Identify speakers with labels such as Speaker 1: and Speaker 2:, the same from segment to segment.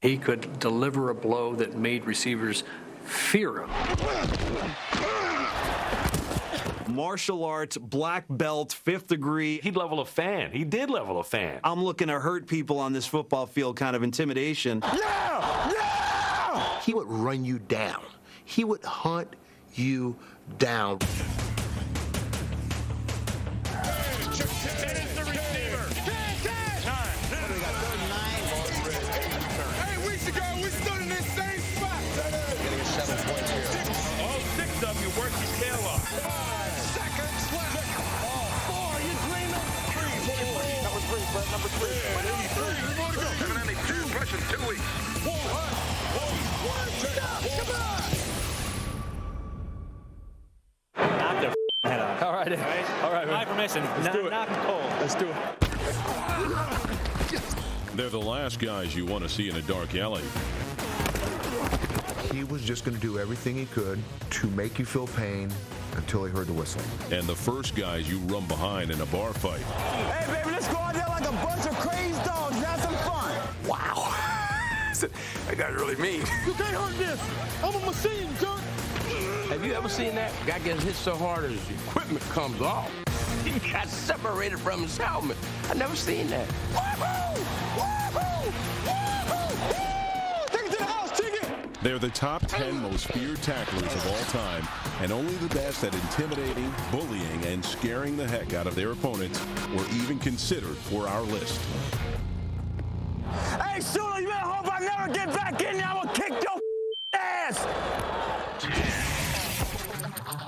Speaker 1: He could deliver a blow that made receivers fear him.
Speaker 2: Martial arts, black belt, 5th degree.
Speaker 3: He'd level a fan. He did level a fan.
Speaker 2: I'm looking to hurt people on this football field kind of intimidation.
Speaker 4: Yeah! Yeah! He would run you down. He would hunt you down.
Speaker 5: Work your tail off. 5 seconds left. 4, you dreaming? 3, number 3, Brett, number 3. Yeah, 83, more to go. 792, pushing 2 weeks. 1, come on.
Speaker 6: Knock their head off.
Speaker 7: All right. All right, man.
Speaker 6: My permission. Knock them cold.
Speaker 7: Let's do it.
Speaker 8: They're the last guys you want to see in a dark alley.
Speaker 9: He was just going to do everything he could to make you feel pain until he heard the whistle.
Speaker 8: And the first guys you run behind in a bar fight.
Speaker 10: Hey, baby, let's go out there like a bunch of crazy dogs and have some fun.
Speaker 11: Wow. That guy's really mean.
Speaker 10: You can't hurt this. I'm a machine, John.
Speaker 11: Have you ever seen that guy get hit so hard his equipment comes off? He got separated from his helmet. I never seen that. Woo-hoo! Woo-hoo! Woo-hoo!
Speaker 10: Take it to the house, take it!
Speaker 8: They're the top 10 most feared tacklers of all time, and only the best at intimidating, bullying, and scaring the heck out of their opponents were even considered for our list.
Speaker 10: Hey, Shula, you better hope I never get back in there. I'm gonna kick your ass!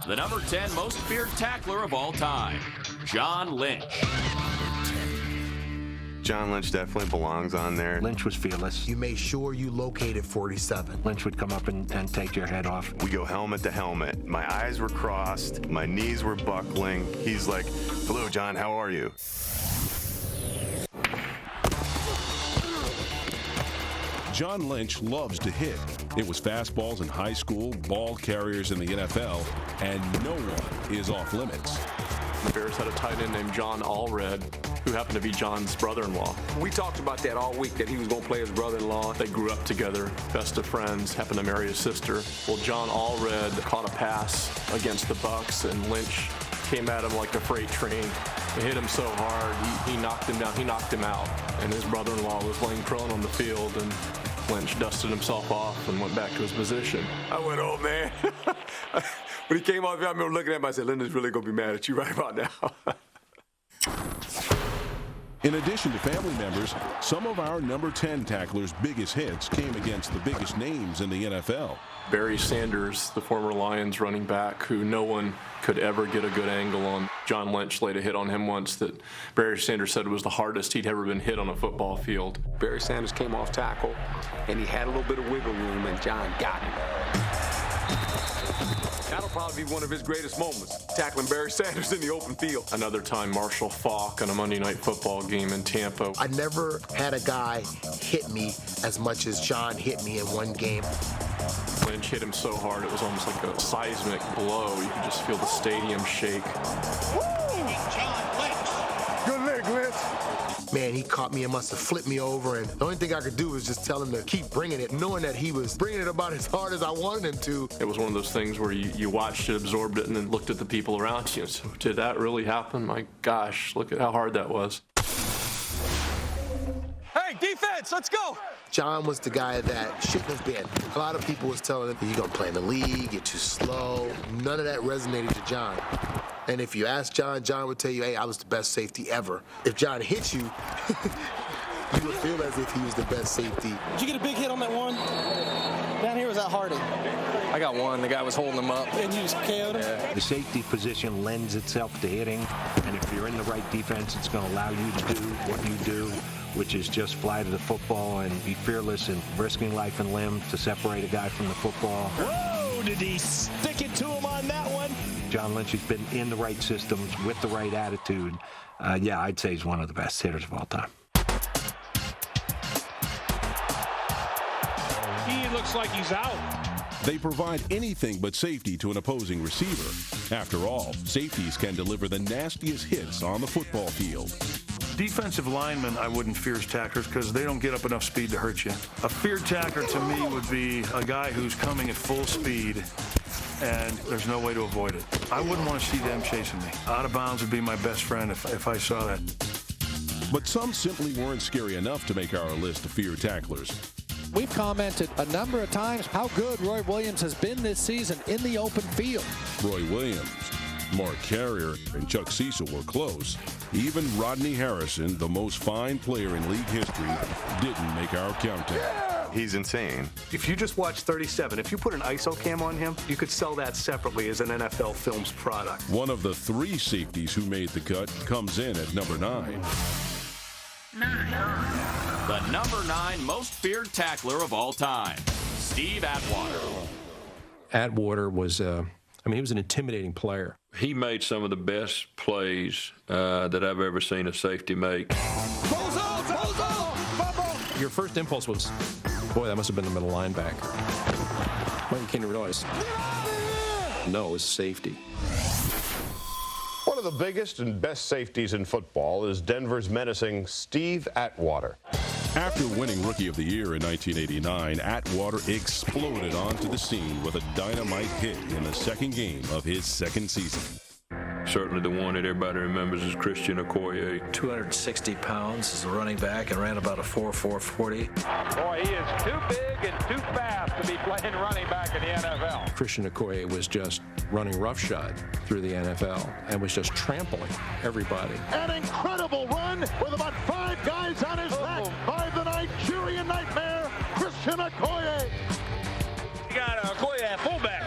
Speaker 12: The number 10 most feared tackler of all time, John Lynch.
Speaker 13: John Lynch definitely belongs on there.
Speaker 14: Lynch was fearless.
Speaker 4: You made sure you located 47.
Speaker 14: Lynch would come up and take your head off.
Speaker 13: We go helmet to helmet. My eyes were crossed. My knees were buckling. He's like, "Hello, John, how are you?"
Speaker 8: John Lynch loves to hit. It was fastballs in high school, ball carriers in the NFL, and no one is off limits.
Speaker 1: The Bears had a tight end named John Allred, who happened to be John's brother-in-law.
Speaker 11: We talked about that all week, that he was going to play his brother-in-law.
Speaker 1: They grew up together, best of friends, happened to marry his sister. Well, John Allred caught a pass against the Bucs, and Lynch came at him like a freight train. It hit him so hard, he knocked him down, he knocked him out. And his brother-in-law was laying prone on the field, and Lynch dusted himself off and went back to his position.
Speaker 11: I went, oh, man. When he came off, I remember looking at him, I said, Linda's really going to be mad at you right about now.
Speaker 8: In addition to family members, some of our number 10 tacklers' biggest hits came against the biggest names in the NFL.
Speaker 1: Barry Sanders, the former Lions running back, who no one could ever get a good angle on. John Lynch laid a hit on him once that Barry Sanders said was the hardest he'd ever been hit on a football field.
Speaker 11: Barry Sanders came off tackle, and he had a little bit of wiggle room, and John got him. That'll probably be one of his greatest moments, tackling Barry Sanders in the open field.
Speaker 1: Another time, Marshall Faulk on a Monday Night Football game in Tampa.
Speaker 4: I never had a guy hit me as much as John hit me in one game.
Speaker 1: Lynch hit him so hard, it was almost like a seismic blow. You could just feel the stadium shake.
Speaker 10: Good leg, Lynch.
Speaker 4: Man, he caught me and must have flipped me over, and the only thing I could do was just tell him to keep bringing it, knowing that he was bringing it about as hard as I wanted him to.
Speaker 1: It was one of those things where you watched it, absorbed it, and then looked at the people around you. So, did that really happen? My gosh, look at how hard that was.
Speaker 7: Hey, defense, let's go.
Speaker 4: John was the guy that shouldn't have been. A lot of people was telling him, you're going to play in the league, you're too slow. None of that resonated to John. And if you ask John, John would tell you, hey, I was the best safety ever. If John hit you, you would feel as if he was the best safety.
Speaker 15: Did you get a big hit on that one? Down here was that Hardy?
Speaker 7: I got one. The guy was holding him up.
Speaker 15: And you just KO'd him?
Speaker 7: Yeah.
Speaker 14: The safety position lends itself to hitting, and if you're in the right defense, it's going to allow you to do what you do, which is just fly to the football and be fearless and risking life and limb to separate a guy from the football.
Speaker 15: Whoa, did he stick it to him on that one?
Speaker 14: John Lynch has been in the right systems with the right attitude. Yeah, I'd say he's one of the best hitters of all time.
Speaker 5: He looks like he's out.
Speaker 8: They provide anything but safety to an opposing receiver. After all, safeties can deliver the nastiest hits on the football field.
Speaker 16: Defensive linemen, I wouldn't fear as tacklers because they don't get up enough speed to hurt you. A feared tackler to me would be a guy who's coming at full speed and there's no way to avoid it. I wouldn't want to see them chasing me. Out of bounds would be my best friend if I saw that.
Speaker 8: But some simply weren't scary enough to make our list of feared tacklers.
Speaker 17: We've commented a number of times how good Roy Williams has been this season in the open field.
Speaker 8: Roy Williams, Mark Carrier, and Chuck Cecil were close. Even Rodney Harrison, the most fine player in league history, didn't make our countdown.
Speaker 13: He's insane.
Speaker 3: If you just watch 37, if you put an ISO cam on him, you could sell that separately as an NFL Films product.
Speaker 8: One of the 3 safeties who made the cut comes in at number 9.
Speaker 12: The number 9 most feared tackler of all time, Steve Atwater.
Speaker 18: Atwater was, he was an intimidating player.
Speaker 19: He made some of the best plays that I've ever seen a safety make.
Speaker 18: Your first impulse was, boy, that must have been the middle linebacker. Well, you came to realize, no, it was safety.
Speaker 20: One of the biggest and best safeties in football is Denver's menacing Steve Atwater.
Speaker 8: After winning Rookie of the Year in 1989, Atwater exploded onto the scene with a dynamite hit in the second game of his second season.
Speaker 19: Certainly the one that everybody remembers is Christian Okoye.
Speaker 21: 260 pounds as a running back and ran about a 4.40.
Speaker 22: Boy, he is too big and too fast to be playing running back in the NFL.
Speaker 18: Christian Okoye was just running roughshod through the NFL and was just trampling everybody.
Speaker 5: An incredible run with about 5 guys on his back by the Nigerian Nightmare, Christian Okoye.
Speaker 22: You got Okoye at fullback.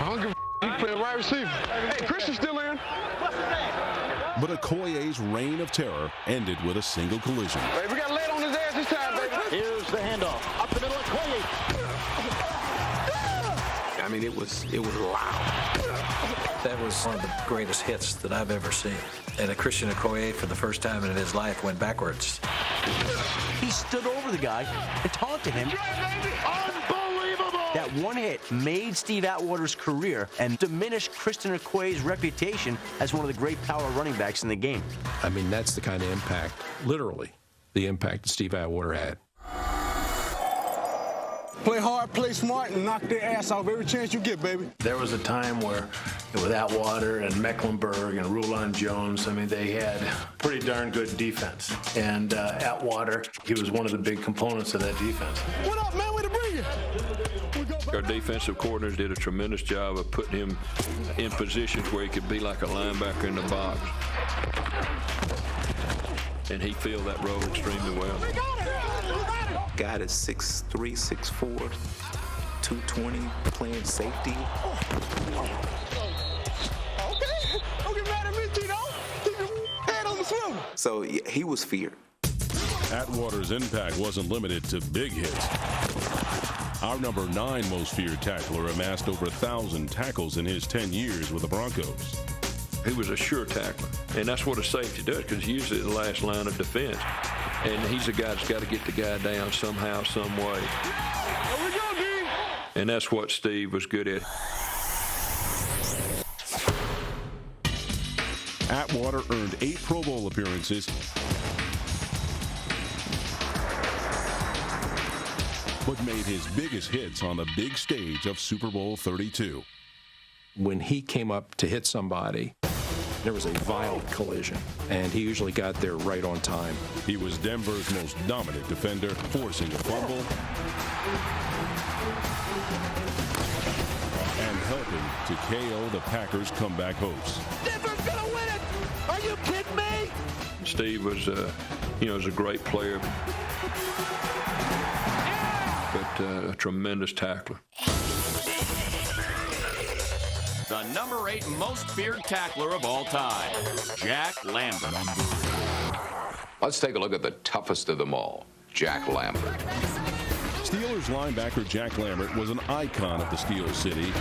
Speaker 5: I don't give a he can play wide receiver. Hey, Christian's still in.
Speaker 8: But Okoye's reign of terror ended with a single collision.
Speaker 5: Hey, we got lead on his ass this time, baby.
Speaker 22: Here's the handoff. Up the middle of Okoye.
Speaker 21: I mean, it was loud. That was one of the greatest hits that I've ever seen. And a Christian Okoye, for the first time in his life, went backwards.
Speaker 23: He stood over the guy and talked to him. That one hit made Steve Atwater's career and diminished Christian Okoye's reputation as one of the great power running backs in the game.
Speaker 18: I mean, that's the kind of impact, literally, the impact that Steve Atwater had.
Speaker 10: Play hard, play smart, and knock their ass off every chance you get, baby.
Speaker 14: There was a time where, with Atwater and Mecklenburg and Rulon Jones, I mean, they had pretty darn good defense. And Atwater, he was one of the big components of that defense.
Speaker 5: What up, man? Way to bring you.
Speaker 19: Our defensive coordinators did a tremendous job of putting him in positions where he could be like a linebacker in the box. And he filled that role extremely well.
Speaker 24: Guy that's 6'3", 6'4", 220, playing safety.
Speaker 5: Okay, don't get mad at me, Tito. Keep your head on the swivel.
Speaker 24: So yeah, he was feared.
Speaker 8: Atwater's impact wasn't limited to big hits. Our number 9 most feared tackler amassed over 1,000 tackles in his 10 years with the Broncos.
Speaker 19: He was a sure tackler, and that's what a safety does, because he's usually the last line of defense. And he's a guy that's got to get the guy down somehow, some way.
Speaker 5: Here we go, D.
Speaker 19: And that's what Steve was good at.
Speaker 8: Atwater earned 8 Pro Bowl appearances, but made his biggest hits on the big stage of Super Bowl 32.
Speaker 18: When he came up to hit somebody, there was a violent collision, and he usually got there right on time.
Speaker 8: He was Denver's most dominant defender, forcing a fumble and helping to KO the Packers' comeback hopes.
Speaker 5: Denver's gonna win it. Are you kidding me?
Speaker 19: Steve was, was a great player, but a tremendous tackler.
Speaker 12: The number 8 most feared tackler of all time, Jack Lambert.
Speaker 25: Let's take a look at the toughest of them all, Jack Lambert.
Speaker 8: Steelers linebacker Jack Lambert was an icon of the Steel City,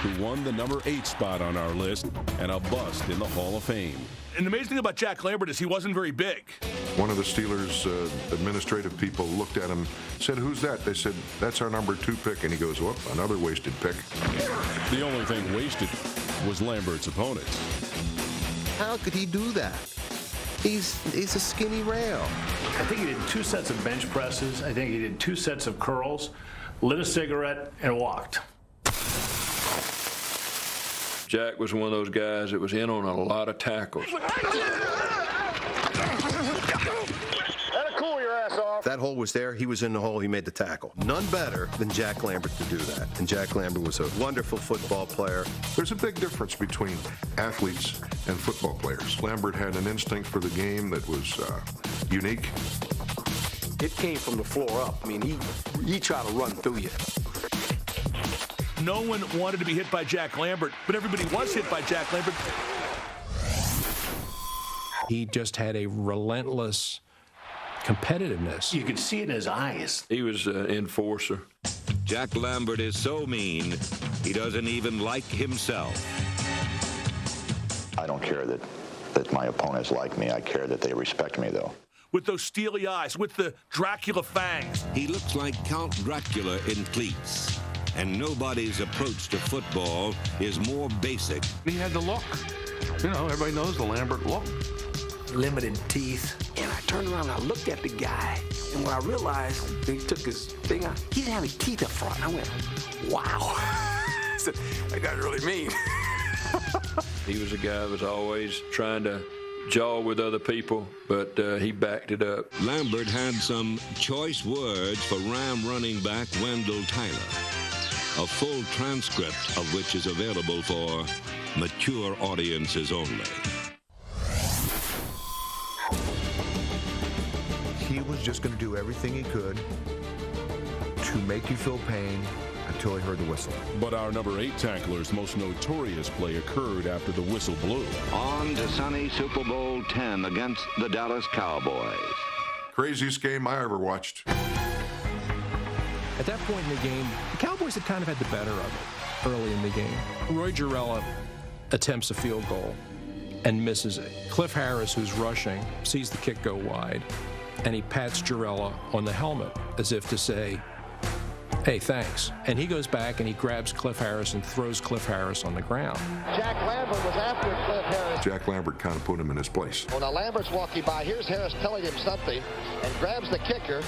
Speaker 8: who won the number 8 spot on our list and a bust in the Hall of Fame.
Speaker 16: And the amazing thing about Jack Lambert is he wasn't very big.
Speaker 26: One of the Steelers administrative people looked at him, said, "Who's that?" They said, "That's our number 2 pick." And he goes, "Whoop, another wasted pick."
Speaker 8: The only thing wasted was Lambert's opponents.
Speaker 9: How could he do that? He's a skinny rail.
Speaker 16: I think he did 2 sets of bench presses. I think he did 2 sets of curls, lit a cigarette, and walked.
Speaker 19: Jack was one of those guys that was in on a lot of tackles.
Speaker 9: If that hole was there, he was in the hole, he made the tackle. None better than Jack Lambert to do that. And Jack Lambert was a wonderful football player.
Speaker 26: There's a big difference between athletes and football players. Lambert had an instinct for the game that was unique.
Speaker 10: It came from the floor up. I mean, he tried to run through you.
Speaker 1: No one wanted to be hit by Jack Lambert, but everybody was hit by Jack Lambert.
Speaker 18: He just had a relentless competitiveness.
Speaker 16: You could see it in his eyes.
Speaker 19: He was an enforcer.
Speaker 2: Jack Lambert is so mean, he doesn't even like himself.
Speaker 4: I don't care that my opponents like me. I care that they respect me, though.
Speaker 1: With those steely eyes, with the Dracula fangs.
Speaker 2: He looks like Count Dracula in cleats. And nobody's approach to football is more basic.
Speaker 26: He had the look. You know, everybody knows the Lambert look.
Speaker 10: Limited teeth. And I turned around and I looked at the guy. And when I realized he took his thing out, he didn't have any teeth up front. And I went, wow. I said, that guy's really mean.
Speaker 19: He was a guy that was always trying to jaw with other people, but he backed it up.
Speaker 2: Lambert had some choice words for Ram running back Wendell Tyler, a full transcript of which is available for mature audiences only.
Speaker 9: He was just going to do everything he could to make you feel pain until he heard the whistle.
Speaker 8: But our number 8 tackler's most notorious play occurred after the whistle blew.
Speaker 6: On to sunny Super Bowl 10 against the Dallas Cowboys.
Speaker 26: Craziest game I ever watched.
Speaker 18: At that point in the game, the Cowboys had kind of had the better of it early in the game. Roy Gerela attempts a field goal and misses it. Cliff Harris, who's rushing, sees the kick go wide, and he pats Gerela on the helmet as if to say, hey, thanks. And he goes back and he grabs Cliff Harris and throws Cliff Harris on the ground.
Speaker 7: Jack Lambert was after Cliff Harris.
Speaker 26: Jack Lambert kind of put him in his place.
Speaker 7: Well, now Lambert's walking by. Here's Harris telling him something and grabs the kicker.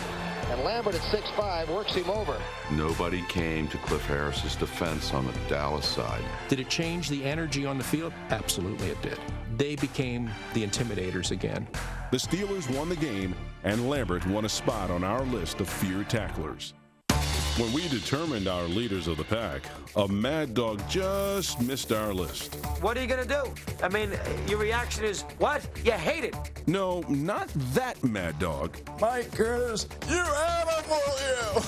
Speaker 7: And Lambert at 6'5" works him over.
Speaker 11: Nobody came to Cliff Harris's defense on the Dallas side.
Speaker 18: Did it change the energy on the field? Absolutely it did. They became the intimidators again.
Speaker 8: The Steelers won the game, and Lambert won a spot on our list of feared tacklers. When we determined our leaders of the pack, a Mad Dog just missed our list.
Speaker 10: What are you going to do? I mean, your reaction is, what? You hate it.
Speaker 8: No, not that Mad Dog.
Speaker 10: Mike Curtis, you animal, you.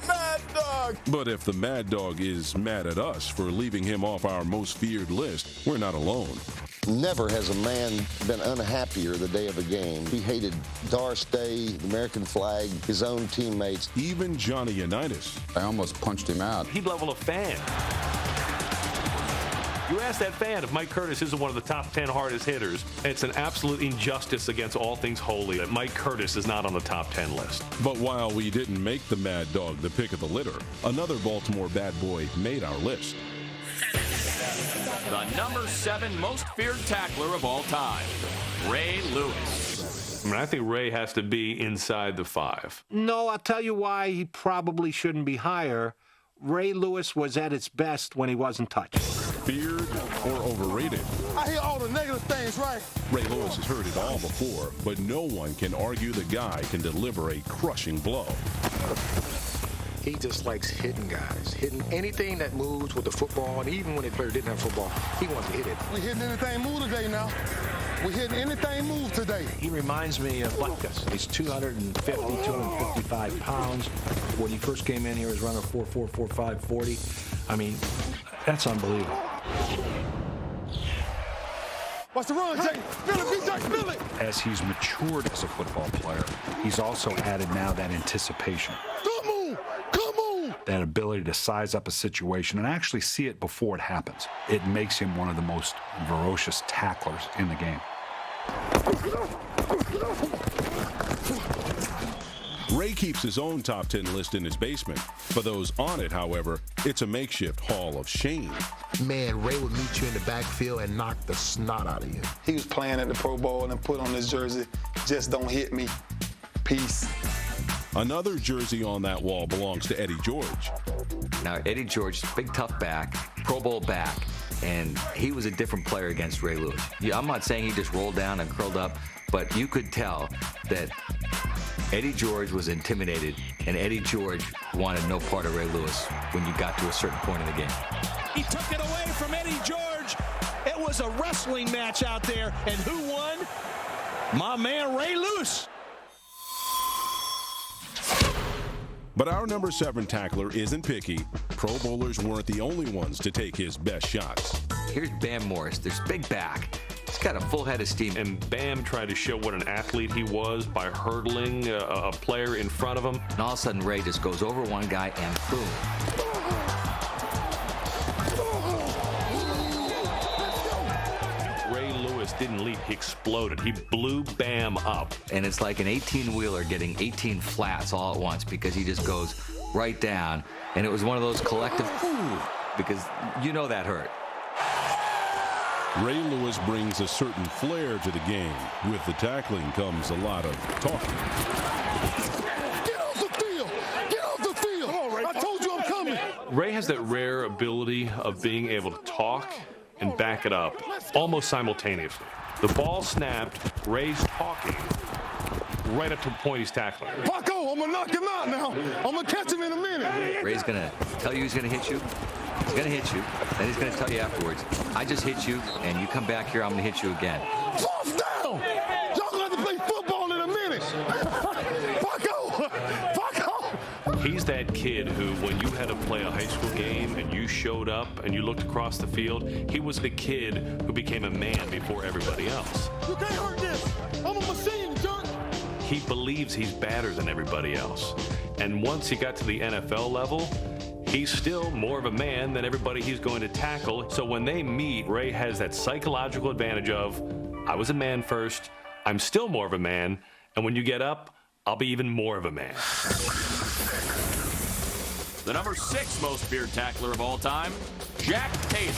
Speaker 10: Mad Dog.
Speaker 8: But if the Mad Dog is mad at us for leaving him off our most feared list, we're not alone.
Speaker 27: Never has a man been unhappier the day of a game. He hated Doris Day, the American flag, his own teammates.
Speaker 8: Even Johnny Unitas.
Speaker 11: I almost punched him out.
Speaker 28: He'd level a fan. You ask that fan if Mike Curtis isn't one of the top 10 hardest hitters. It's an absolute injustice against all things holy that Mike Curtis is not on the top 10 list.
Speaker 8: But while we didn't make the Mad Dog the pick of the litter, another Baltimore bad boy made our list.
Speaker 12: The number 7 most feared tackler of all time, Ray Lewis.
Speaker 28: I mean, I think Ray has to be inside the 5.
Speaker 14: No, I'll tell you why he probably shouldn't be higher. Ray Lewis was at its best when he wasn't touched.
Speaker 8: Feared or overrated?
Speaker 10: I hear all the negative things, right?
Speaker 8: Ray Lewis has heard it all before, but no one can argue the guy can deliver a crushing blow.
Speaker 10: He just likes hitting guys, hitting anything that moves with the football, and even when the player didn't have football, he wants to hit it.
Speaker 29: We hitting anything move today now. We hitting anything move today.
Speaker 14: He reminds me of Butkus. He's 255 pounds. When he first came in here, he was running 4.4, 4.5, 40. I mean, that's unbelievable.
Speaker 29: What's the run, Jake? Fill it, BJ, fill it!
Speaker 30: As he's matured as a football player, he's also added now that anticipation.
Speaker 29: Come on! Come on!
Speaker 30: That ability to size up a situation and actually see it before it happens. It makes him one of the most ferocious tacklers in the game.
Speaker 8: Ray keeps his own top 10 list in his basement. For those on it, however, it's a makeshift hall of shame.
Speaker 3: Man, Ray would meet you in the backfield and knock the snot out of you.
Speaker 5: He was playing at the Pro Bowl and put on his jersey, "Just don't hit me. Peace."
Speaker 8: Another jersey on that wall belongs to Eddie George.
Speaker 13: Now, Eddie George, big tough back, Pro Bowl back, and he was a different player against Ray Lewis. Yeah, I'm not saying he just rolled down and curled up, but you could tell that Eddie George was intimidated, and Eddie George wanted no part of Ray Lewis when you got to a certain point in the game.
Speaker 1: He took it away from Eddie George. It was a wrestling match out there, and who won? My man, Ray Lewis.
Speaker 8: But our number 7 tackler isn't picky. Pro Bowlers weren't the only ones to take his best shots.
Speaker 13: Here's Bam Morris. There's big back. He's got a full head of steam.
Speaker 28: And Bam tried to show what an athlete he was by hurdling a player in front of him.
Speaker 13: And all of a sudden, Ray just goes over one guy and boom.
Speaker 28: Ray Lewis didn't leap, he exploded. He blew Bam up.
Speaker 13: And it's like an 18-wheeler getting 18 flats all at once because he just goes right down. And it was one of those collective, ooh, because you know that hurt.
Speaker 8: Ray Lewis brings a certain flair to the game. With the tackling comes a lot of talking.
Speaker 29: Get off the field! Get off the field! I told you I'm coming!
Speaker 28: Ray has that rare ability of being able to talk and back it up almost simultaneously. The ball snapped, Ray's talking, right up to the point he's tackling.
Speaker 29: Paco, I'm gonna knock him out now. I'm gonna catch him in a minute.
Speaker 13: Ray's gonna tell you he's gonna hit you. He's gonna hit you, then he's gonna tell you afterwards, I just hit you, and you come back here, I'm gonna hit you again.
Speaker 29: Fourth down! Y'all gonna have to play football in a minute. Paco! Paco!
Speaker 28: He's that kid who, when you had to play a high school game and you showed up and you looked across the field, he was the kid who became a man before everybody else.
Speaker 29: You can't hurt this. I'm a machine, jerk.
Speaker 28: He believes he's better than everybody else. And once he got to the NFL level, he's still more of a man than everybody he's going to tackle. So when they meet, Ray has that psychological advantage of, I was a man first, I'm still more of a man, and when you get up, I'll be even more of a man.
Speaker 12: The number 6 most feared tackler of all time, Jack Tatum.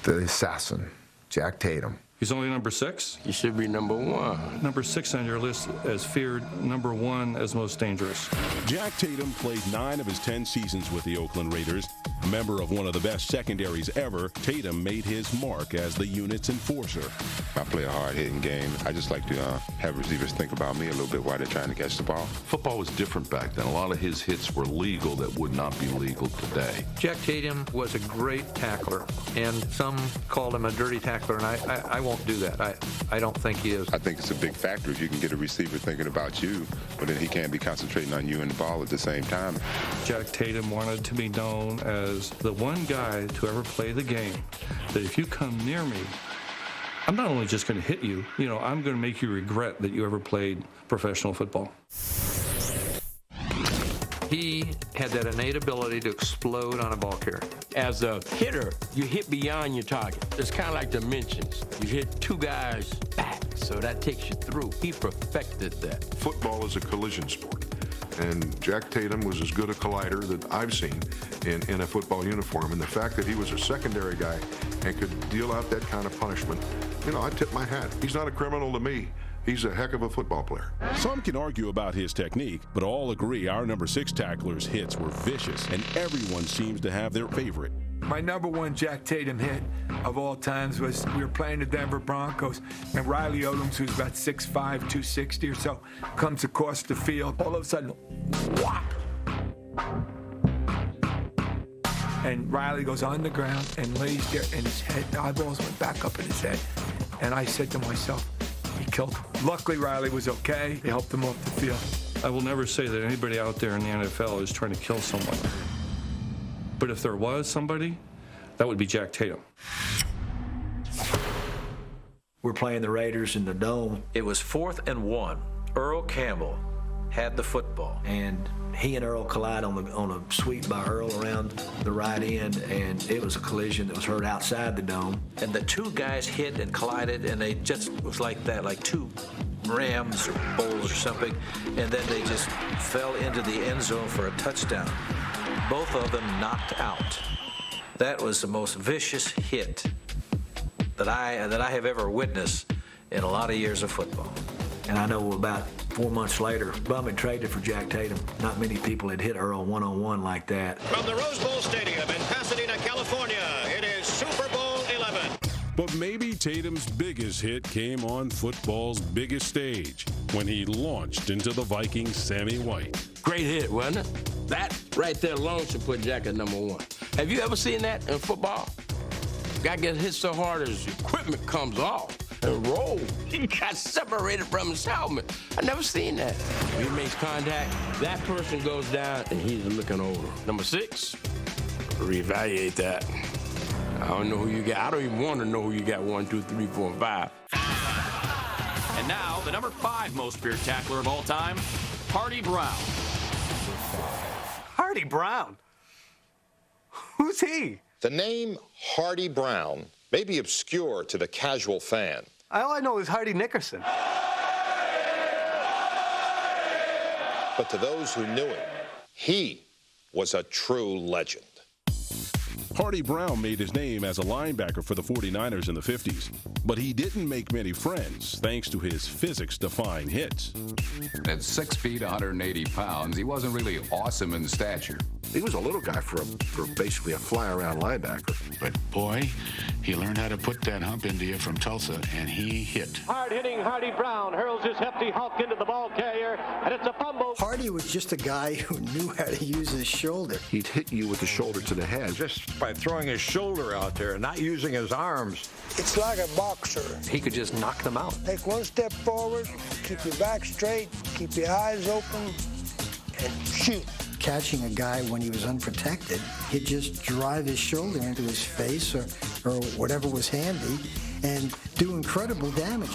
Speaker 15: The assassin, Jack Tatum.
Speaker 18: He's only number 6?
Speaker 17: He should be number 1.
Speaker 18: Number 6 on your list as feared, number 1 as most dangerous.
Speaker 8: Jack Tatum played 9 of his 10 seasons with the Oakland Raiders. A member of one of the best secondaries ever, Tatum made his mark as the unit's enforcer.
Speaker 20: I play a hard-hitting game. I just like to have receivers think about me a little bit while they're trying to catch the ball.
Speaker 11: Football was different back then. A lot of his hits were legal that would not be legal today.
Speaker 10: Jack Tatum was a great tackler, and some called him a dirty tackler, and I won't do that. I don't think he is.
Speaker 20: I think it's a big factor if you can get a receiver thinking about you, but then he can't be concentrating on you and the ball at the same time.
Speaker 18: Jack Tatum wanted to be known as the one guy to ever play the game that if you come near me, I'm not only just going to hit you, I'm going to make you regret that you ever played professional football.
Speaker 10: He had that innate ability to explode on a ball carrier.
Speaker 17: As a hitter, you hit beyond your target. It's kind of like dimensions. You hit 2 guys back, so that takes you through. He perfected that.
Speaker 26: Football is a collision sport. And Jack Tatum was as good a collider that I've seen in a football uniform. And the fact that he was a secondary guy and could deal out that kind of punishment, I tip my hat. He's not a criminal to me. He's a heck of a football player.
Speaker 8: Some can argue about his technique, but all agree our number 6 tackler's hits were vicious, and everyone seems to have their favorite.
Speaker 21: My number 1 Jack Tatum hit of all times was we were playing the Denver Broncos, and Riley Odoms, who's about 6'5", 260 or so, comes across the field. All of a sudden, whop! And Riley goes on the ground and lays there, and his head, the eyeballs went back up in his head. And I said to myself, he killed him. Luckily, Riley was okay. They helped him off the field.
Speaker 18: I will never say that anybody out there in the NFL is trying to kill someone. But if there was somebody, that would be Jack Tatum.
Speaker 22: We're playing the Raiders in the Dome.
Speaker 10: It was 4th and 1. Earl Campbell had the football.
Speaker 22: And he and Earl collide on a sweep by Earl around the right end, and it was a collision that was heard outside the Dome.
Speaker 10: And the 2 guys hit and collided, and they just was like that, like 2
Speaker 22: Rams or Bulls or something, and then they just fell into the end zone for a touchdown. Both of them knocked out. That was the most vicious hit that I have ever witnessed in a lot of years of football. And I know about 4 months later, Bum had traded for Jack Tatum. Not many people had hit Earl one-on-one like that.
Speaker 2: From the Rose Bowl Stadium in Pasadena, California, it is Super Bowl 11.
Speaker 8: But maybe Tatum's biggest hit came on football's biggest stage when he launched into the Vikings' Sammy White.
Speaker 17: Great hit, wasn't it? That right there alone should put Jack at number one. Have you ever seen that in football? Guy gets hit so hard his equipment comes off and rolls. He got separated from his helmet. I never seen that. When he makes contact, that person goes down and he's looking over. Number 6, reevaluate that. I don't know who you got. I don't even want to know who you got 1, 2, 3, 4, and 5.
Speaker 12: And now, the number 5 most feared tackler of all time, Hardy Brown.
Speaker 4: Hardy Brown? Who's he?
Speaker 6: The name Hardy Brown may be obscure to the casual fan.
Speaker 4: All I know is Hardy Nickerson.
Speaker 6: But to those who knew him, he was a true legend.
Speaker 8: Hardy Brown made his name as a linebacker for the 49ers in the 50s, but he didn't make many friends thanks to his physics-defying hits.
Speaker 7: At 6 feet, 180 pounds, he wasn't really awesome in stature.
Speaker 26: He was a little guy for basically a fly-around linebacker.
Speaker 9: But boy, he learned how to put that hump into you from Tulsa, and he hit.
Speaker 2: Hard-hitting Hardy Brown hurls his hefty hulk into the ball carrier, and it's a fumble.
Speaker 16: Hardy was just a guy who knew how to use his shoulder.
Speaker 26: He'd hit you with the shoulder to the head.
Speaker 19: Just by throwing his shoulder out there and not using his arms.
Speaker 23: It's like a boxer.
Speaker 10: He could just knock them out.
Speaker 23: Take one step forward, keep your back straight, keep your eyes open, and shoot.
Speaker 16: Catching a guy when he was unprotected, he'd just drive his shoulder into his face or whatever was handy and do incredible damage.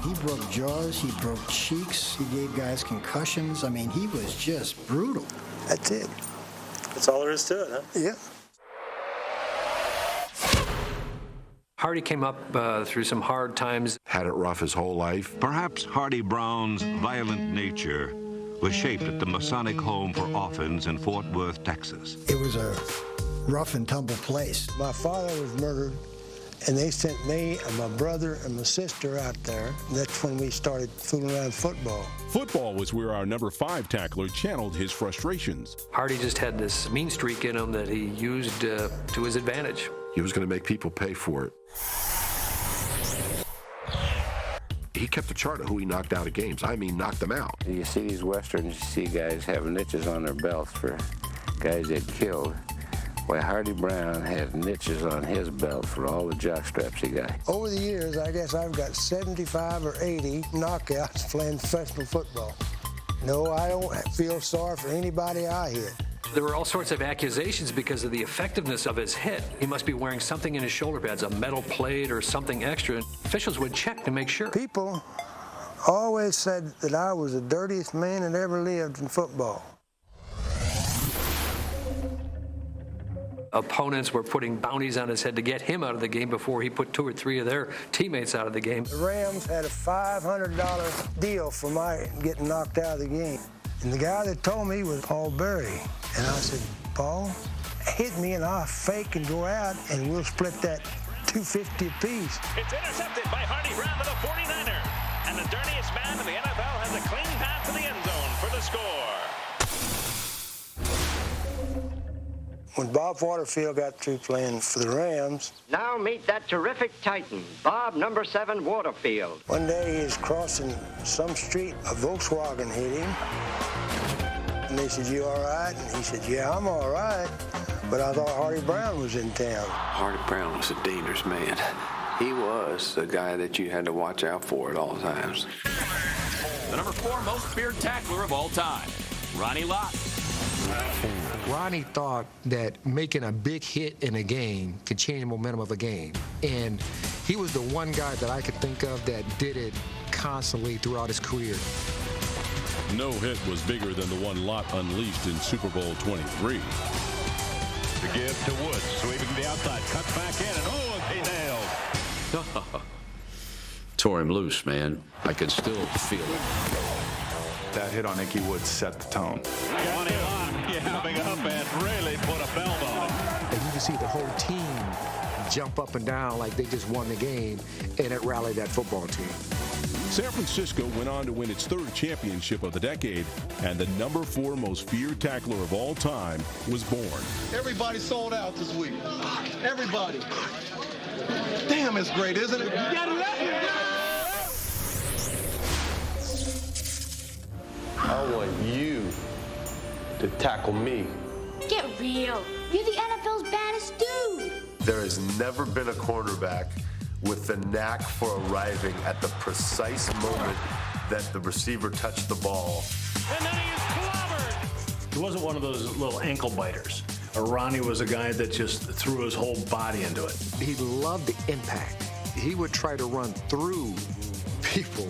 Speaker 16: He broke jaws, he broke cheeks, he gave guys concussions. I mean, he was just brutal.
Speaker 23: That's it.
Speaker 2: That's all there is to it, huh?
Speaker 23: Yeah.
Speaker 10: Hardy came up through some hard times.
Speaker 26: Had it rough his whole life.
Speaker 9: Perhaps Hardy Brown's violent nature was shaped at the Masonic Home for Orphans in Fort Worth, Texas.
Speaker 16: It was a rough and tumble place.
Speaker 23: My father was murdered, and they sent me and my brother and my sister out there. That's when we started fooling around football.
Speaker 8: Football was where our number 5 tackler channeled his frustrations.
Speaker 10: Hardy just had this mean streak in him that he used to his advantage.
Speaker 26: He was going to make people pay for it. He kept a chart of who he knocked out of games. I mean, knocked them out.
Speaker 24: You see these Westerns, you see guys having niches on their belts for guys they'd killed. Well, Hardy Brown had niches on his belt for all the jock straps he got.
Speaker 23: Over the years, I guess I've got 75 or 80 knockouts playing professional football. No, I don't feel sorry for anybody I hit.
Speaker 10: There were all sorts of accusations because of the effectiveness of his hit. He must be wearing something in his shoulder pads, a metal plate or something extra. Officials would check to make sure.
Speaker 23: People always said that I was the dirtiest man that ever lived in football.
Speaker 10: Opponents were putting bounties on his head to get him out of the game before he put 2 or 3 of their teammates out of the game.
Speaker 23: The Rams had a $500 deal for my getting knocked out of the game. And the guy that told me was Paul Berry. And I said, Paul, hit me and I'll fake and go out and we'll split that $250 apiece.
Speaker 2: It's intercepted by Hardy Brown to the 49er. And the dirtiest man in the NFL has a clean path to the end zone for the score.
Speaker 23: When Bob Waterfield got through playing for the Rams.
Speaker 2: Now meet that terrific Titan, Bob number 7 Waterfield.
Speaker 23: One day he was crossing some street, a Volkswagen hit him. And they said, you all right? And he said, yeah, I'm all right. But I thought Hardy Brown was in town.
Speaker 25: Hardy Brown was a dangerous man. He was the guy that you had to watch out for at all times.
Speaker 12: The number 4 most feared tackler of all time, Ronnie Lott.
Speaker 31: Ronnie thought that making a big hit in a game could change the momentum of a game. And he was the one guy that I could think of that did it constantly throughout his career.
Speaker 8: No hit was bigger than the one Lott unleashed in Super Bowl 23.
Speaker 9: The give to Woods, sweeping the outside, cuts back in, and he nailed.
Speaker 1: tore him loose, man. I can still feel it.
Speaker 3: That hit on Ickey Woods set the tone.
Speaker 2: Ronnie Lott having up and really put a belt on.
Speaker 31: And you can see the whole team jump up and down like they just won the game, and it rallied that football team.
Speaker 8: San Francisco went on to win its third championship of the decade, and the number 4 most feared tackler of all time was born.
Speaker 5: Everybody sold out this week. Everybody. Damn, it's great, isn't it? You got it.
Speaker 11: I want you to tackle me.
Speaker 13: Get real. You're the NFL's baddest dude.
Speaker 14: There has never been a cornerback with the knack for arriving at the precise moment that the receiver touched the ball.
Speaker 2: And then he is clobbered.
Speaker 15: He wasn't one of those little ankle biters. Ronnie was a guy that just threw his whole body into it.
Speaker 31: He loved the impact. He would try to run through people.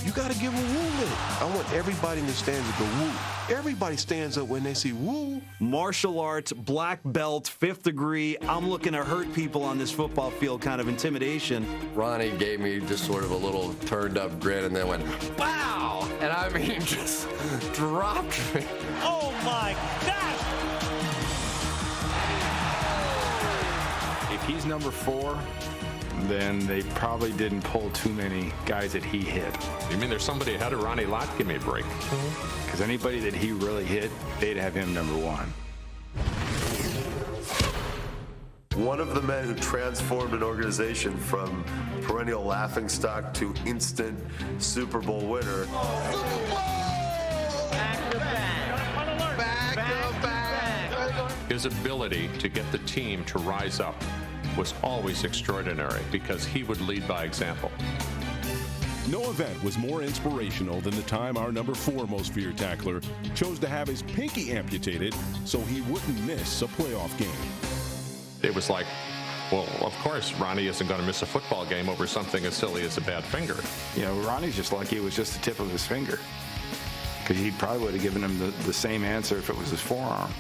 Speaker 27: You got to give a woo with it. I want everybody in the stands to go woo. Everybody stands up when they see woo.
Speaker 28: Martial arts, black belt, 5th degree, I'm looking to hurt people on this football field kind of intimidation.
Speaker 11: Ronnie gave me just sort of a little turned up grin and then went, wow! And I mean, just dropped me.
Speaker 2: Oh my gosh!
Speaker 3: If he's number 4, then they probably didn't pull too many guys that he hit.
Speaker 29: You mean there's somebody ahead of Ronnie Lott? Give me a break.
Speaker 3: Because anybody that he really hit, they'd have him number 1.
Speaker 14: One of the men who transformed an organization from perennial laughingstock to instant Super Bowl winner.
Speaker 29: His ability to get the team to rise up was always extraordinary because he would lead by example.
Speaker 8: No event was more inspirational than the time our number 4 most feared tackler chose to have his pinky amputated so he wouldn't miss a playoff game.
Speaker 29: It was like, well, of course, Ronnie isn't going to miss a football game over something as silly as a bad finger.
Speaker 3: You know, Ronnie's just lucky it was just the tip of his finger. Because he probably would have given him the same answer if it was his forearm.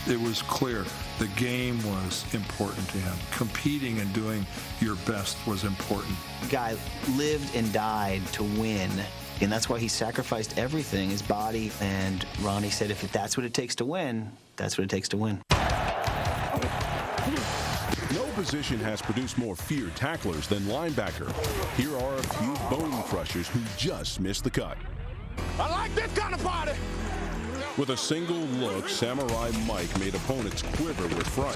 Speaker 21: It was clear the game was important to him. Competing and doing your best was important.
Speaker 30: The guy lived and died to win, and that's why he sacrificed everything, his body. And Ronnie said, if that's what it takes to win, that's what it takes to win.
Speaker 8: No position has produced more feared tacklers than linebacker. Here are a few bone crushers who just missed the cut.
Speaker 5: I like this kind of party.
Speaker 8: With a single look, Samurai Mike made opponents quiver with fright.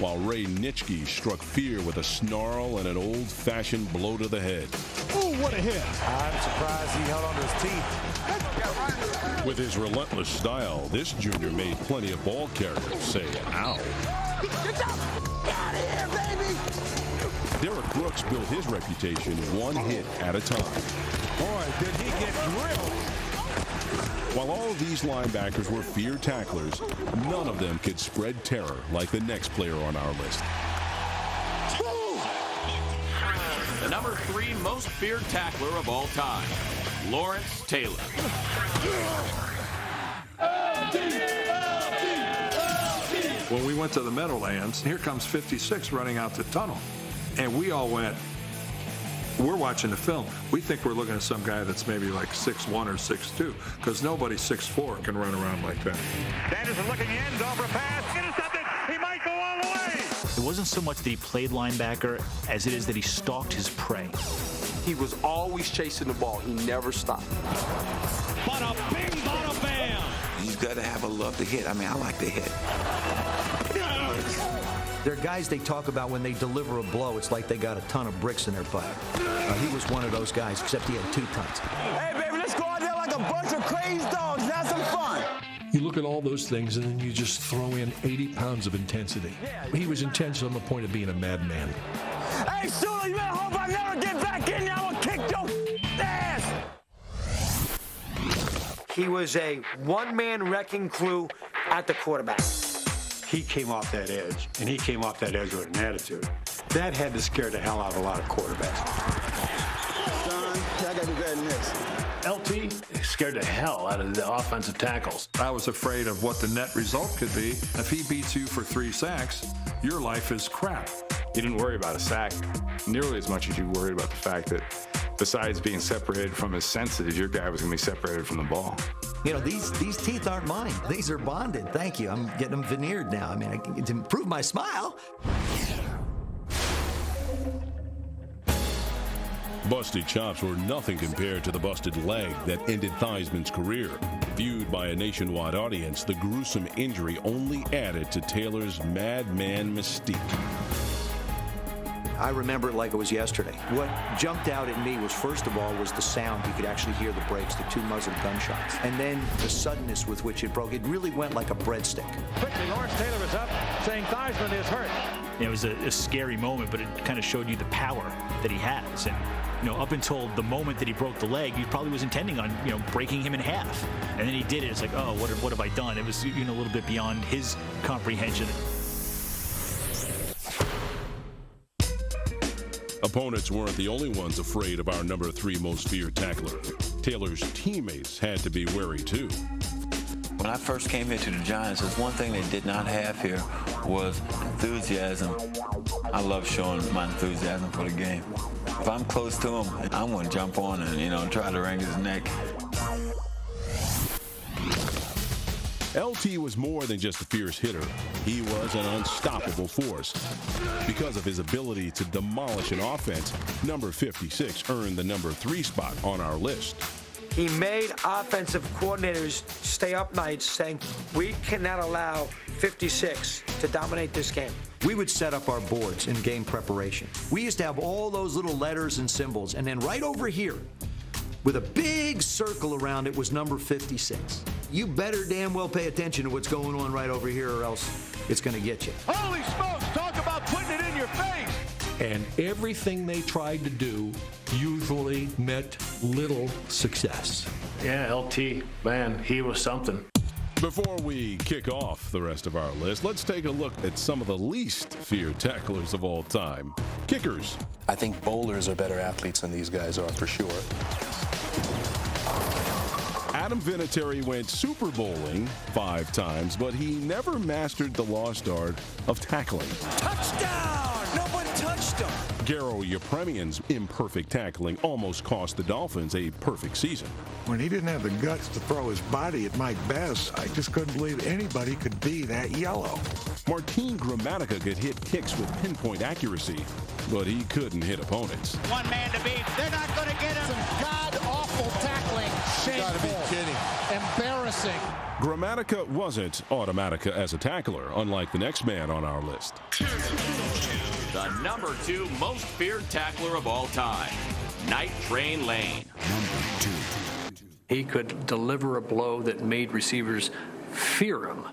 Speaker 8: While Ray Nitschke struck fear with a snarl and an old-fashioned blow to the head.
Speaker 5: Ooh, what a hit. I'm surprised he held on to his teeth.
Speaker 8: With his relentless style, this junior made plenty of ball carriers say, ow.
Speaker 5: Get out of here, baby!
Speaker 8: Derek Brooks built his reputation one hit at a time.
Speaker 5: Boy, did he get drilled.
Speaker 8: While all of these linebackers were feared tacklers, none of them could spread terror like the next player on our list.
Speaker 12: The number 3 most feared tackler of all time, Lawrence Taylor.
Speaker 21: When we went to the Meadowlands, here comes 56 running out the tunnel. And we all went, we're watching the film. We think we're looking at some guy that's maybe like 6'1 or 6'2, because nobody 6'4 can run around like that.
Speaker 2: Sanderson looking in, over a pass, intercepted. He might go all the way.
Speaker 32: It wasn't so much that he played linebacker as it is that he stalked his prey.
Speaker 10: He was always chasing the ball. He never stopped.
Speaker 2: Bada bing, bada bam.
Speaker 10: He's got to have a love to hit. I mean, I like to hit.
Speaker 30: There are guys they talk about when they deliver a blow, it's like they got a ton of bricks in their butt. He was one of those guys, except he had 2 tons.
Speaker 5: Hey, baby, let's go out there like a bunch of crazy dogs and have some fun.
Speaker 18: You look at all those things, and then you just throw in 80 pounds of intensity. He was intense on the point of being a madman.
Speaker 5: Hey, Sula, you better hope I never get back in there. I'm going to kick your ass.
Speaker 10: He was a one-man wrecking crew at the quarterback.
Speaker 21: He came off that edge, and he came off that edge with an attitude. That had to scare the hell out of a lot of quarterbacks.
Speaker 5: Don, I got to do better than this.
Speaker 15: LT scared the hell out of the offensive tackles.
Speaker 21: I was afraid of what the net result could be. If he beats you for 3 sacks, your life is crap.
Speaker 3: You didn't worry about a sack nearly as much as you worried about the fact that besides being separated from his senses, your guy was going to be separated from the ball.
Speaker 4: You know, these teeth aren't mine. These are bonded. Thank you. I'm getting them veneered now. I mean, I can improve my smile.
Speaker 8: Busted chops were nothing compared to the busted leg that ended Theismann's career. Viewed by a nationwide audience, the gruesome injury only added to Taylor's madman mystique.
Speaker 28: I remember it like it was yesterday. What jumped out at me was, first of all, was the sound. You could actually hear the breaks, the two muzzled gunshots. And then the suddenness with which it broke. It really went like a breadstick.
Speaker 6: Quickly, Lawrence Taylor is up, saying Theismann is hurt.
Speaker 32: It was a scary moment, but it kind of showed you the power that he has. And, you know, up until the moment that he broke the leg, he probably was intending on, you know, breaking him in half. And then he did it. It's like, oh, what have I done? It was, you know, a little bit beyond his comprehension.
Speaker 8: Opponents weren't the only ones afraid of our number 3 most feared tackler. Taylor's teammates had to be wary too.
Speaker 7: When I first came here to the Giants, there's one thing they did not have here was enthusiasm. I love showing my enthusiasm for the game. If I'm close to him, I'm going to jump on and, you know, try to wring his neck.
Speaker 8: LT was more than just a fierce hitter. He was an unstoppable force. Because of his ability to demolish an offense, number 56 earned the number 3 spot on our list.
Speaker 16: He made offensive coordinators stay up nights saying, we cannot allow 56 to dominate this game.
Speaker 28: We would set up our boards in game preparation. We used to have all those little letters and symbols, and then right over here, with a big circle around it, was number 56. You better damn well pay attention to what's going on right over here, or else it's going to get you.
Speaker 6: Holy smokes, talk about putting it in your face!
Speaker 18: And everything they tried to do usually met little success.
Speaker 15: Yeah, LT, man, he was something.
Speaker 8: Before we kick off the rest of our list, let's take a look at some of the least feared tacklers of all time. Kickers.
Speaker 17: I think bowlers are better athletes than these guys are, for sure.
Speaker 8: Adam Vinatieri went Super Bowling 5 times, but he never mastered the lost art of tackling.
Speaker 16: Touchdown! Nobody touched him!
Speaker 8: Garo Yepremian's imperfect tackling almost cost the Dolphins a perfect season.
Speaker 19: When he didn't have the guts to throw his body at Mike Bess, I just couldn't believe anybody could be that yellow.
Speaker 8: Martin Gramatica could hit kicks with pinpoint accuracy, but he couldn't hit opponents.
Speaker 6: One man to beat. They're not going to get him. Some god-awful tackling. Shameful.
Speaker 17: You gotta be kidding.
Speaker 6: Embarrassing.
Speaker 8: Gramatica wasn't Automatica as a tackler, unlike the next man on our list.
Speaker 12: The number 2 most feared tackler of all time, Night Train Lane.
Speaker 17: Number 2.
Speaker 15: He could deliver a blow that made receivers fear him.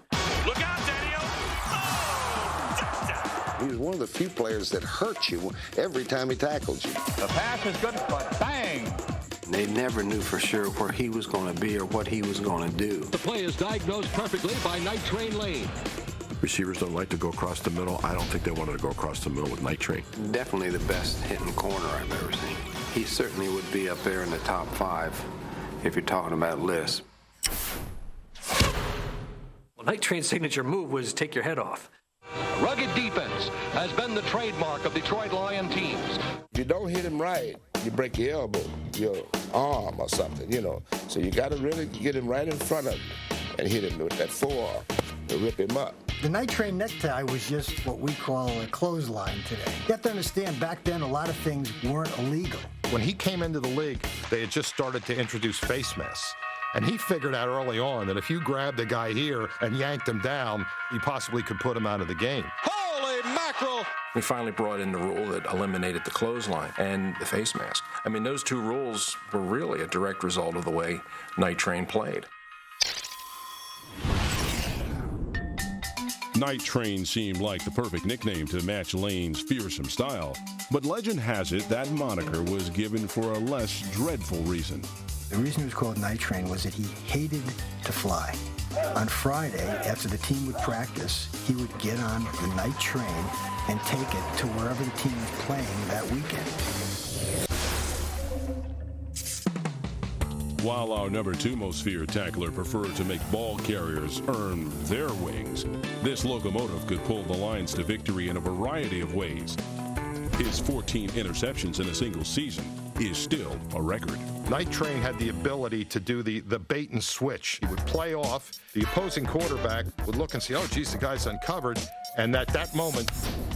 Speaker 2: Look out, Daniel! Oh, touchdown!
Speaker 20: He was one of the few players that hurt you every time he tackled you.
Speaker 6: The pass is good, but bang!
Speaker 10: They never knew for sure where he was going to be or what he was going to do.
Speaker 22: The play is diagnosed perfectly by Night Train Lane.
Speaker 17: Receivers don't like to go across the middle. I don't think they wanted to go across the middle with Night Train.
Speaker 10: Definitely the best hitting corner I've ever seen. He certainly would be up there in the top 5 if you're talking about lists.
Speaker 16: Well, Night Train's signature move was take your head off.
Speaker 22: Rugged defense has been the trademark of Detroit Lion teams.
Speaker 20: If you don't hit him right, you break your elbow, your arm or something, you know. So you got to really get him right in front of him and hit him with that forearm to rip him up.
Speaker 23: The Night Train necktie was just what we call a clothesline today. You have to understand, back then, a lot of things weren't illegal.
Speaker 31: When he came into the league, they had just started to introduce face masks. And he figured out early on that if you grabbed the guy here and yanked him down, you possibly could put him out of the game.
Speaker 6: Holy mackerel!
Speaker 17: We finally brought in the rule that eliminated the clothesline and the face mask. I mean, those 2 rules were really a direct result of the way Night Train played.
Speaker 8: Night Train seemed like the perfect nickname to match Lane's fearsome style, but legend has it that moniker was given for a less dreadful reason.
Speaker 23: The reason he was called Night Train was that he hated to fly. On Friday, after the team would practice, he would get on the night train and take it to wherever the team was playing that weekend.
Speaker 8: While our number 2 most feared tackler preferred to make ball carriers earn their wings, this locomotive could pull the Lions to victory in a variety of ways. His 14 interceptions in a single season is still a record.
Speaker 1: Night Train had the ability to do the bait and switch. He would play off. The opposing quarterback would look and see, oh, geez, the guy's uncovered. And at that moment,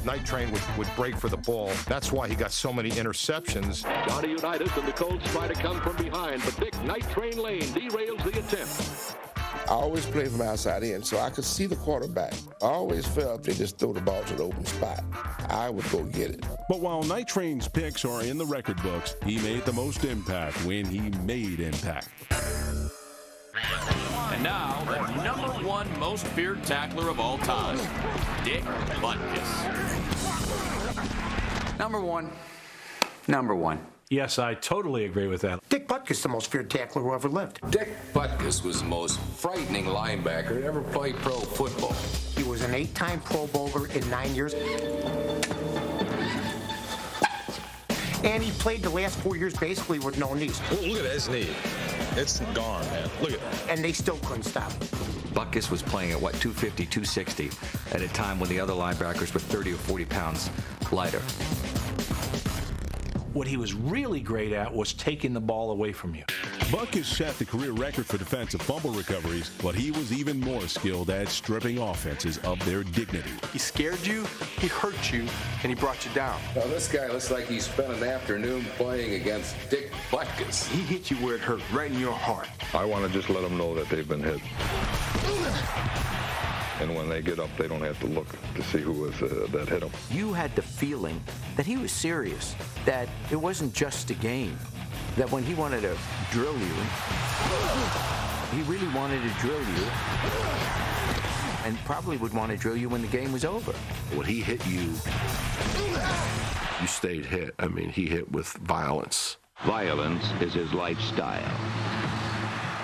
Speaker 1: Night Train would break for the ball. That's why he got so many interceptions.
Speaker 5: Johnny Unitas and the Colts try to come from behind, but Dick Night Train Lane derails the attempt.
Speaker 20: I always played from outside in, so I could see the quarterback. I always felt they just throw the ball to the open spot. I would go get it.
Speaker 8: But while Night Train's picks are in the record books, he made the most impact when he made impact.
Speaker 12: And now, the number 1 most feared tackler of all time, Dick Butkus.
Speaker 10: Number one.
Speaker 15: Yes, I totally agree with that.
Speaker 10: Dick Butkus, the most feared tackler who ever lived.
Speaker 9: Dick Butkus was the most frightening linebacker to ever play pro football.
Speaker 10: He was an 8-time Pro Bowler in 9 years. And he played the last 4 years basically with no knees.
Speaker 11: Look at his knee. It's gone, man. Look at that.
Speaker 10: And they still couldn't stop him.
Speaker 13: Butkus was playing at, 250, 260 at a time when the other linebackers were 30 or 40 pounds lighter.
Speaker 15: What he was really great at was taking the ball away from you.
Speaker 8: Butkus set the career record for defensive fumble recoveries, but he was even more skilled at stripping offenses of their dignity.
Speaker 14: He scared you, he hurt you, and he brought you down.
Speaker 9: Now, this guy looks like he spent an afternoon playing against Dick Butkus.
Speaker 14: He hit you where it hurt, right in your heart.
Speaker 24: I want to just let them know that they've been hit. And when they get up, they don't have to look to see who was that hit them.
Speaker 25: You had the feeling that he was serious, that it wasn't just a game, that when he wanted to drill you, he really wanted to drill you, and probably would want to drill you when the game was over.
Speaker 26: When he hit you, you stayed hit. I mean, he hit with violence.
Speaker 27: Violence is his lifestyle.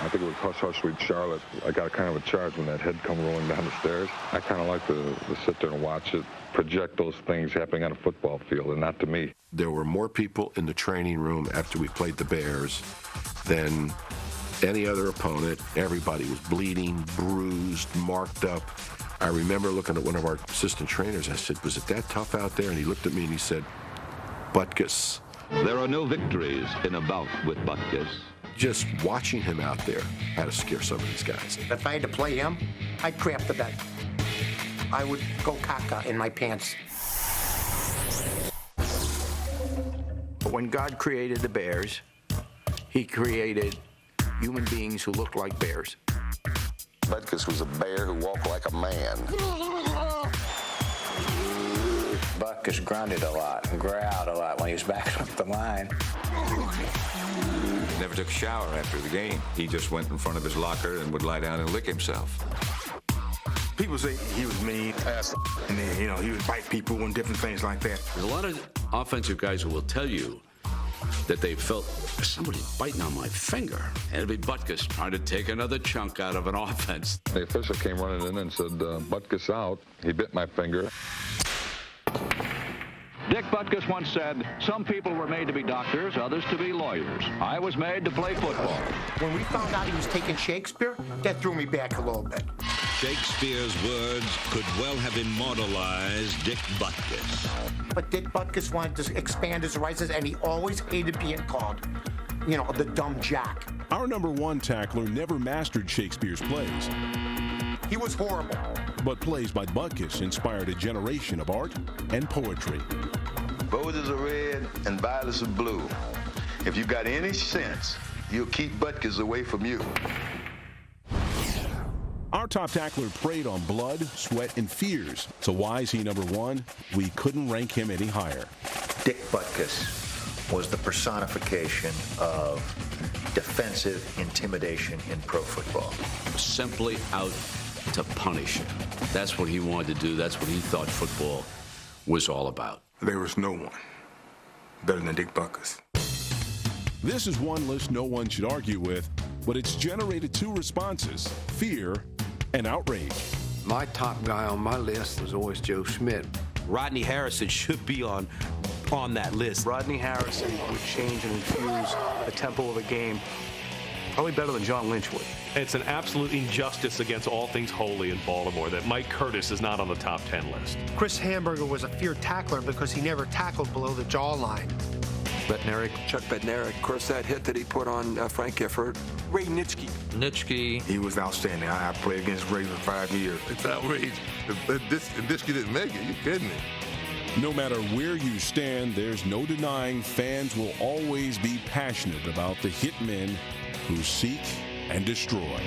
Speaker 24: I think it was Hush Hush Sweet Charlotte. I got kind of a charge when that head come rolling down the stairs. I kind of like to sit there and watch it, project those things happening on a football field, and not to me.
Speaker 26: There were more people in the training room after we played the Bears than any other opponent. Everybody was bleeding, bruised, marked up. I remember looking at one of our assistant trainers. I said, was it that tough out there? And he looked at me and he said, Butkus.
Speaker 27: There are no victories in a bout with Butkus.
Speaker 26: Just watching him out there had to scare some of these guys.
Speaker 10: If I had to play him, I'd crap the bed. I would go caca in my pants.
Speaker 25: When God created the bears, he created human beings who looked like bears.
Speaker 20: Butkus was a bear who walked like a man.
Speaker 29: Butkus grunted a lot and growled a lot when he was backing up the line.
Speaker 30: Never took a shower after the game. He just went in front of his locker and would lie down and lick himself.
Speaker 29: People say he was mean, and then, he would bite people and different things like that.
Speaker 33: There's a lot of offensive guys who will tell you that they felt somebody biting on my finger. And it'd be Butkus trying to take another chunk out of an offense.
Speaker 24: The official came running in and said, Butkus out. He bit my finger.
Speaker 22: Dick Butkus once said, some people were made to be doctors, others to be lawyers. I was made to play football.
Speaker 10: When we found out he was taking Shakespeare, that threw me back a little bit.
Speaker 34: Shakespeare's words could well have immortalized Dick Butkus.
Speaker 10: But Dick Butkus wanted to expand his horizons, and he always hated being called, the dumb jock.
Speaker 8: Our number 1 tackler never mastered Shakespeare's plays.
Speaker 10: He was horrible.
Speaker 8: But plays by Butkus inspired a generation of art and poetry.
Speaker 35: Roses are red and violets are blue. If you got any sense, you'll keep Butkus away from you.
Speaker 8: Our top tackler preyed on blood, sweat, and fears. So why is he number 1? We couldn't rank him any higher.
Speaker 4: Dick Butkus was the personification of defensive intimidation in pro football.
Speaker 33: Simply out to punish him. That's what he wanted to do. That's what he thought football was all about.
Speaker 29: There was no one better than Dick Butkus.
Speaker 8: This is one list no one should argue with, but it's generated 2 responses: fear and outrage.
Speaker 31: My top guy on my list was always Joe Schmidt.
Speaker 36: Rodney Harrison should be on that list.
Speaker 31: Rodney Harrison would change and infuse the tempo of a game
Speaker 14: Probably better than John Lynch would.
Speaker 1: It's an absolute injustice against all things holy in Baltimore that Mike Curtis is not on the top 10 list.
Speaker 2: Chris Hamburger was a feared tackler because he never tackled below the jawline.
Speaker 10: Chuck Bednarik. Of course, that hit that he put on Frank Gifford.
Speaker 14: Ray Nitschke.
Speaker 29: He was outstanding. I played against Ray for 5 years.
Speaker 20: It's outrageous. If Nitschke didn't make it, you kidding me?
Speaker 8: No matter where you stand, there's no denying fans will always be passionate about the hitmen who seek and destroy.